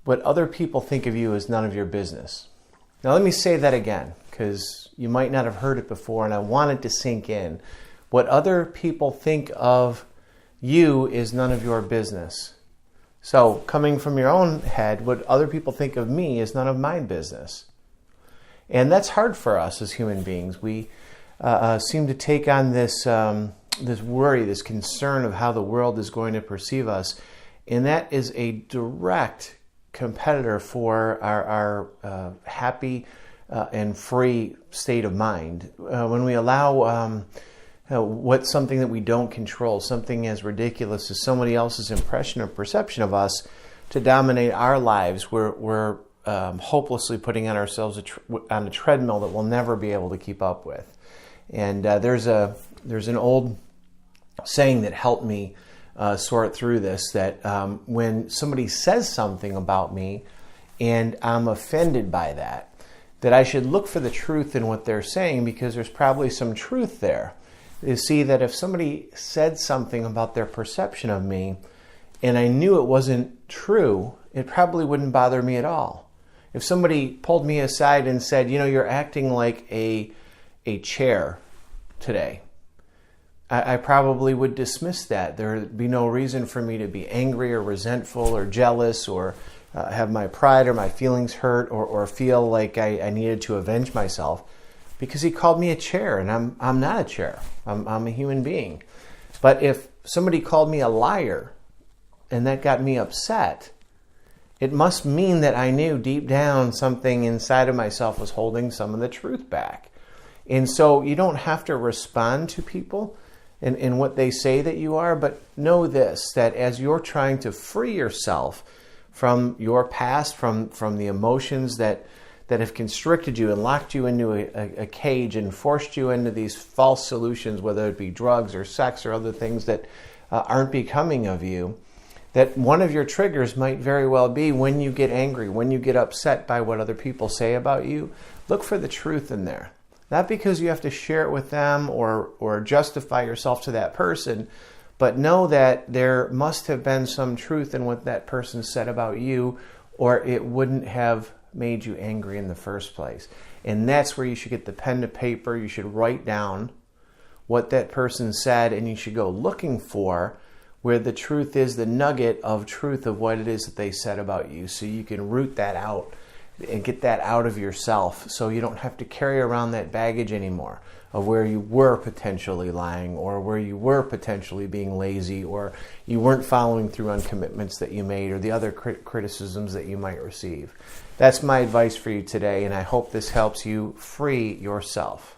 What other people think of you is none of your business. Now let me say that again, because you might not have heard it before, and I want it to sink in. What other people think of you is none of your business. So, coming from your own head, what other people think of me is none of my business. And that's hard for us as human beings. We seem to take on this worry, this concern of how the world is going to perceive us. And that is a direct competitor for our happy and free state of mind. When we allow something that we don't control, something as ridiculous as somebody else's impression or perception of us, to dominate our lives, we're hopelessly putting on ourselves on a treadmill that we'll never be able to keep up with. And there's an old saying that helped me sort through this, that when somebody says something about me and I'm offended by that I should look for the truth in what they're saying, because there's probably some truth there. You see that if somebody said something about their perception of me and I knew it wasn't true, it probably wouldn't bother me at all. If somebody pulled me aside and said, you're acting like a chair today, I probably would dismiss that. There would be no reason for me to be angry or resentful or jealous or have my pride or my feelings hurt or feel like I needed to avenge myself, because he called me a chair, and I'm not a chair. I'm a human being. But if somebody called me a liar and that got me upset, it must mean that I knew deep down something inside of myself was holding some of the truth back. And so you don't have to respond to people in what they say that you are, but know this, that as you're trying to free yourself from your past, from the emotions that have constricted you and locked you into a cage and forced you into these false solutions, whether it be drugs or sex or other things that aren't becoming of you, that one of your triggers might very well be when you get angry, when you get upset by what other people say about you. Look for the truth in there. Not because you have to share it with them or justify yourself to that person, but know that there must have been some truth in what that person said about you, or it wouldn't have made you angry in the first place. And that's where you should get the pen to paper. You should write down what that person said, and you should go looking for where the truth is, the nugget of truth of what it is that they said about you, so you can root that out and get that out of yourself, so you don't have to carry around that baggage anymore of where you were potentially lying, or where you were potentially being lazy, or you weren't following through on commitments that you made, or the other criticisms that you might receive. That's my advice for you today, and I hope this helps you free yourself.